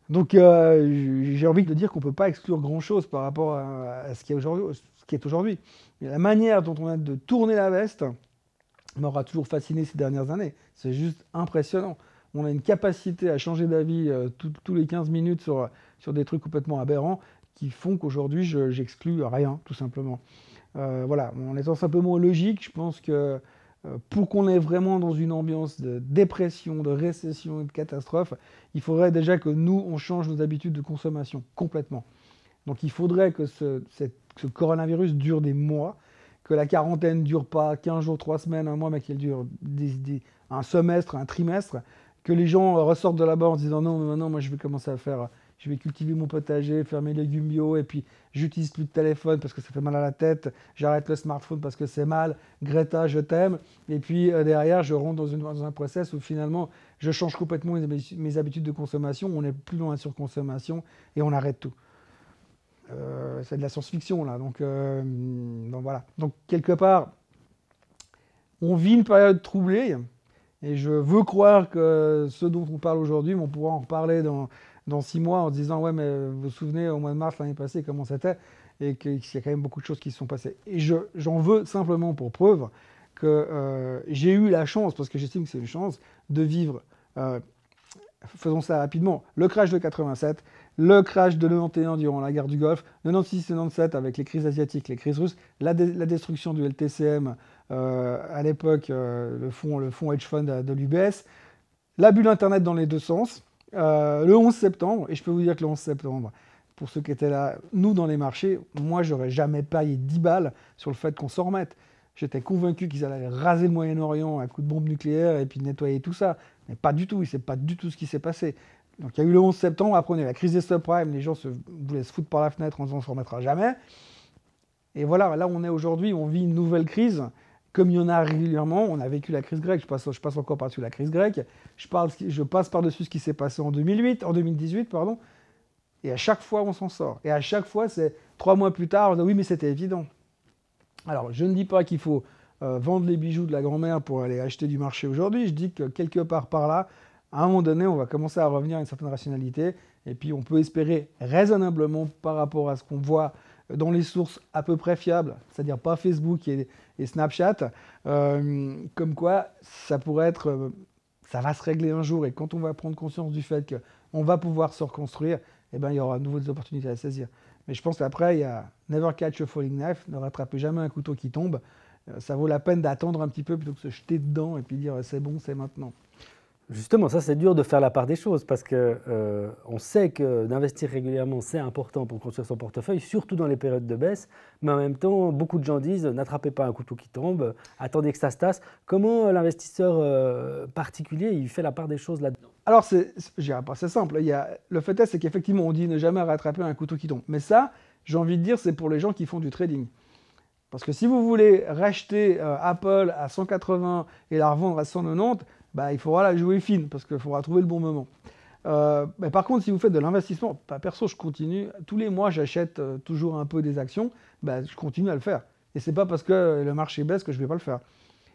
Donc j'ai envie de dire qu'on ne peut pas exclure grand-chose par rapport à ce qui est aujourd'hui. La manière dont on a de tourner la veste m'aura toujours fasciné ces dernières années. C'est juste impressionnant. On a une capacité à changer d'avis tous les 15 minutes sur des trucs complètement aberrants qui font qu'aujourd'hui, j'exclus rien, tout simplement. Voilà, en étant simplement logique, je pense que pour qu'on est vraiment dans une ambiance de dépression, de récession et de catastrophe, il faudrait déjà que nous, on change nos habitudes de consommation complètement. Donc il faudrait que ce coronavirus dure des mois, que la quarantaine ne dure pas 15 jours, 3 semaines, un mois, mais qu'elle dure un semestre, un trimestre, que les gens ressortent de là-bas en se disant non, mais maintenant, moi je vais commencer à faire... Je vais cultiver mon potager, faire mes légumes bio, et puis j'utilise plus de téléphone parce que ça fait mal à la tête, j'arrête le smartphone parce que c'est mal, Greta, je t'aime, et puis derrière, je rentre dans un process où finalement, je change complètement mes habitudes de consommation, on n'est plus dans la surconsommation, et on arrête tout. C'est de la science-fiction, là, donc voilà. Donc, quelque part, on vit une période troublée, et je veux croire que ce dont on parle aujourd'hui, on pourra en reparler dans 6 mois en se disant « Ouais, mais vous vous souvenez, au mois de mars l'année passée, comment c'était ?» et qu'il y a quand même beaucoup de choses qui se sont passées. Et j'en veux simplement pour preuve que j'ai eu la chance, parce que j'estime que c'est une chance, de vivre, faisons ça rapidement, le crash de 87, le crash de 91 durant la guerre du Golfe, 96-97 avec les crises asiatiques, les crises russes, la destruction du LTCM, à l'époque, le fonds hedge fund de l'UBS, la bulle Internet dans les deux sens, le 11 septembre, et je peux vous dire que le 11 septembre, pour ceux qui étaient là, nous dans les marchés, moi j'aurais jamais payé 10 balles sur le fait qu'on s'en remette. J'étais convaincu qu'ils allaient raser le Moyen-Orient à coups de bombes nucléaires et puis nettoyer tout ça. Mais pas du tout, c'est pas du tout ce qui s'est passé. Donc il y a eu le 11 septembre, après on a eu la crise des subprimes, les gens voulaient se foutre par la fenêtre en disant on ne s'en remettra jamais. Et voilà, là on est aujourd'hui, on vit une nouvelle crise. Comme il y en a régulièrement, on a vécu la crise grecque, je passe encore par-dessus la crise grecque, je passe par-dessus ce qui s'est passé en 2018, pardon, et à chaque fois on s'en sort. Et à chaque fois, c'est 3 mois plus tard, on dit oui mais c'était évident. Alors je ne dis pas qu'il faut vendre les bijoux de la grand-mère pour aller acheter du marché aujourd'hui, je dis que quelque part par là, à un moment donné, on va commencer à revenir à une certaine rationalité, et puis on peut espérer raisonnablement par rapport à ce qu'on voit dans les sources à peu près fiables, c'est-à-dire pas Facebook et Snapchat, comme quoi ça pourrait être, ça va se régler un jour, et quand on va prendre conscience du fait qu'on va pouvoir se reconstruire, eh ben, il y aura de nouvelles opportunités à saisir. Mais je pense qu'après, il y a never catch a falling knife, ne rattrapez jamais un couteau qui tombe, ça vaut la peine d'attendre un petit peu plutôt que de se jeter dedans et puis dire c'est bon, c'est maintenant. Justement, ça c'est dur de faire la part des choses parce que on sait que d'investir régulièrement c'est important pour construire son portefeuille, surtout dans les périodes de baisse, mais en même temps beaucoup de gens disent n'attrapez pas un couteau qui tombe, attendez que ça se tasse. Comment l'investisseur particulier il fait la part des choses là-dedans? Alors c'est simple, le fait est c'est qu'effectivement on dit ne jamais rattraper un couteau qui tombe, mais ça j'ai envie de dire c'est pour les gens qui font du trading. Parce que si vous voulez racheter Apple à 180 et la revendre à 190, bah, il faudra la jouer fine, parce qu'il faudra trouver le bon moment. Mais par contre, si vous faites de l'investissement, perso, je continue. Tous les mois, j'achète toujours un peu des actions. Bah, je continue à le faire. Et c'est pas parce que le marché baisse que je ne vais pas le faire.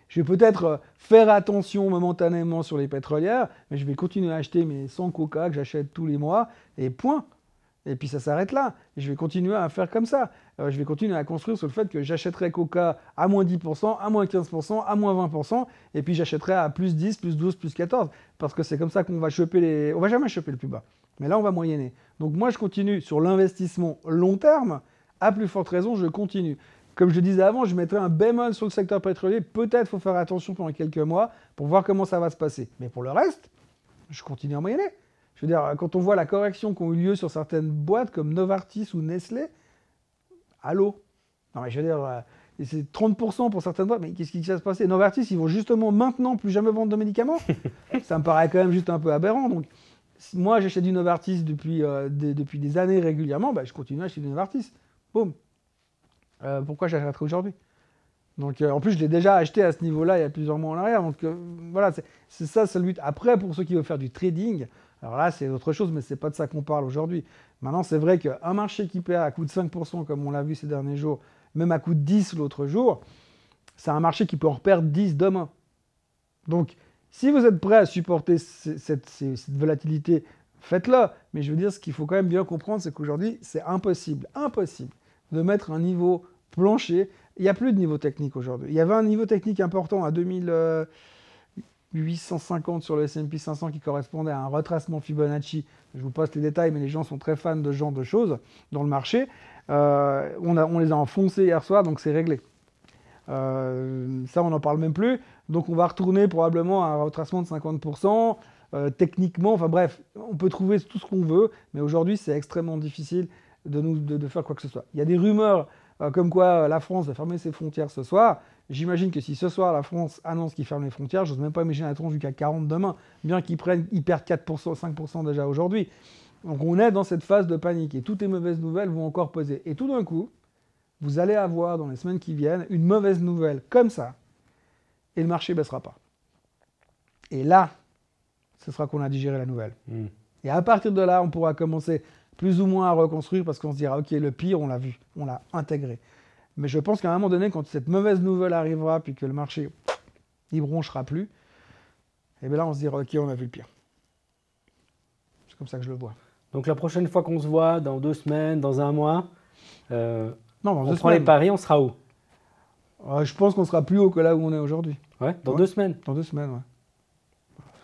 Je vais peut-être faire attention momentanément sur les pétrolières, mais je vais continuer à acheter mes 100 Coca que j'achète tous les mois, et point. Et puis ça s'arrête là. Et je vais continuer à faire comme ça. Je vais continuer à construire sur le fait que j'achèterai Coca à moins 10%, à moins 15%, à moins 20%, et puis j'achèterai à plus 10, plus 12, plus 14, parce que c'est comme ça qu'on va choper les... On va jamais choper le plus bas. Mais là, on va moyenner. Donc moi, je continue sur l'investissement long terme. À plus forte raison, je continue. Comme je disais avant, je mettrai un bémol sur le secteur pétrolier. Peut-être faut faire attention pendant quelques mois pour voir comment ça va se passer. Mais pour le reste, je continue à moyenner. Je veux dire, quand on voit la correction qui a eu lieu sur certaines boîtes comme Novartis ou Nestlé, Allô? Non, mais je veux dire, et c'est 30% pour certaines boîtes, mais qu'est-ce qui va se passer? Novartis, ils vont justement maintenant plus jamais vendre de médicaments? Ça me paraît quand même juste un peu aberrant. Donc, si moi, j'achète du Novartis depuis des années régulièrement, bah, je continue à acheter du Novartis. Boum. Pourquoi j'achèterais aujourd'hui? Donc, en plus, je l'ai déjà acheté à ce niveau-là il y a plusieurs mois en arrière. Donc, voilà, c'est ça, c'est le but. Après, pour ceux qui veulent faire du trading, alors là, c'est autre chose, mais c'est pas de ça qu'on parle aujourd'hui. Maintenant, c'est vrai qu'un marché qui perd à coût de 5%, comme on l'a vu ces derniers jours, même à coût de 10 l'autre jour, c'est un marché qui peut en perdre 10 demain. Donc, si vous êtes prêt à supporter cette volatilité, faites-le. Mais je veux dire, ce qu'il faut quand même bien comprendre, c'est qu'aujourd'hui, c'est impossible de mettre un niveau plancher. Il n'y a plus de niveau technique aujourd'hui. Il y avait un niveau technique important à 2850 sur le S&P 500 qui correspondait à un retracement Fibonacci. Je vous passe les détails, mais les gens sont très fans de ce genre de choses dans le marché. On les a enfoncés hier soir, donc c'est réglé. Ça, on n'en parle même plus. Donc, on va retourner probablement à un retracement de 50%. Techniquement, enfin bref, on peut trouver tout ce qu'on veut, mais aujourd'hui, c'est extrêmement difficile de faire quoi que ce soit. Il y a des rumeurs comme quoi la France va fermer ses frontières ce soir. J'imagine que si ce soir, la France annonce qu'il ferme les frontières, je n'ose même pas imaginer la tronche du CAC 40 demain, bien qu'ils perdent 4%, 5% déjà aujourd'hui. Donc, on est dans cette phase de panique et toutes les mauvaises nouvelles vont encore peser. Et tout d'un coup, vous allez avoir dans les semaines qui viennent une mauvaise nouvelle comme ça et le marché ne baissera pas. Et là, ce sera qu'on a digéré la nouvelle. Et à partir de là, on pourra commencer plus ou moins à reconstruire parce qu'on se dira, ok, le pire, on l'a vu, on l'a intégré. Mais je pense qu'à un moment donné, quand cette mauvaise nouvelle arrivera puis que le marché n'y bronchera plus, et bien là, on se dira, ok, on a vu le pire. C'est comme ça que je le vois. Donc la prochaine fois qu'on se voit, dans 2 semaines, dans un mois, non, dans on 2 prend les semaines. paris, on sera où? Je pense qu'on sera plus haut que là où on est aujourd'hui. Ouais, dans Ouais. 2 semaines. Dans 2 semaines, ouais.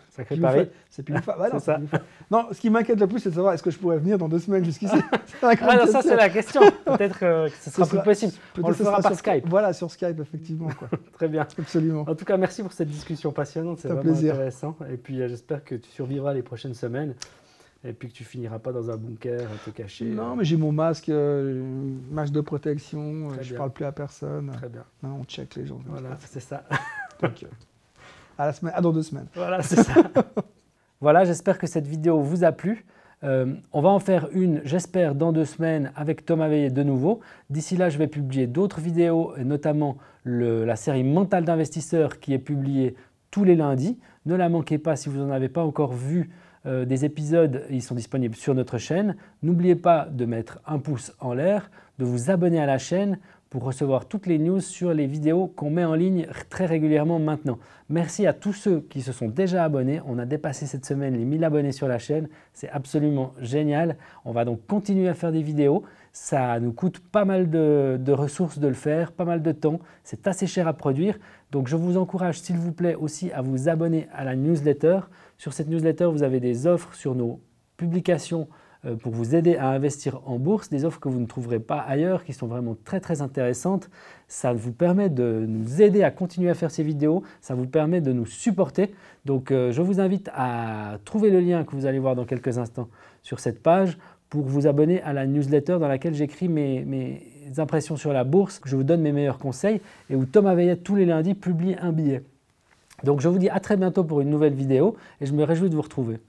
Sacré pari. C'est pile ou face. Bah non, C'est ça. pile ou face. Non, ce qui m'inquiète le plus, c'est de savoir est-ce que je pourrais venir dans 2 semaines jusqu'ici. C'est la grande Ah non, ça question. c'est la question. Peut-être que ce sera plus possible. On le ce fera sera par sur Skype. Voilà, sur Skype, effectivement. Quoi. Très bien. Absolument. En tout cas, merci pour cette discussion passionnante. C'est C'est un vraiment plaisir. intéressant. Et puis j'espère que tu survivras les prochaines semaines. Et puis que tu finiras pas dans un bunker à te cacher. Non, mais j'ai mon masque, masque de protection, Très je bien. parle plus à personne. Très bien. Non, on check les gens. Voilà, c'est ça. Donc, dans 2 semaines. Voilà, c'est ça. Voilà, j'espère que cette vidéo vous a plu. On va en faire une, j'espère, dans 2 semaines avec Thomas Veillet de nouveau. D'ici là, je vais publier d'autres vidéos, et notamment la série Mental d'investisseur qui est publiée tous les lundis. Ne la manquez pas si vous n'en avez pas encore vu des épisodes, ils sont disponibles sur notre chaîne. N'oubliez pas de mettre un pouce en l'air, de vous abonner à la chaîne pour recevoir toutes les news sur les vidéos qu'on met en ligne très régulièrement maintenant. Merci à tous ceux qui se sont déjà abonnés. On a dépassé cette semaine les 1000 abonnés sur la chaîne. C'est absolument génial. On va donc continuer à faire des vidéos. Ça nous coûte pas mal de ressources de le faire, pas mal de temps. C'est assez cher à produire. Donc je vous encourage s'il vous plaît aussi à vous abonner à la newsletter. Sur cette newsletter, vous avez des offres sur nos publications pour vous aider à investir en bourse, des offres que vous ne trouverez pas ailleurs, qui sont vraiment très très intéressantes. Ça vous permet de nous aider à continuer à faire ces vidéos, ça vous permet de nous supporter. Donc je vous invite à trouver le lien que vous allez voir dans quelques instants sur cette page pour vous abonner à la newsletter dans laquelle j'écris mes impressions sur la bourse, je vous donne mes meilleurs conseils et où Thomas Veillet tous les lundis publie un billet. Donc je vous dis à très bientôt pour une nouvelle vidéo et je me réjouis de vous retrouver.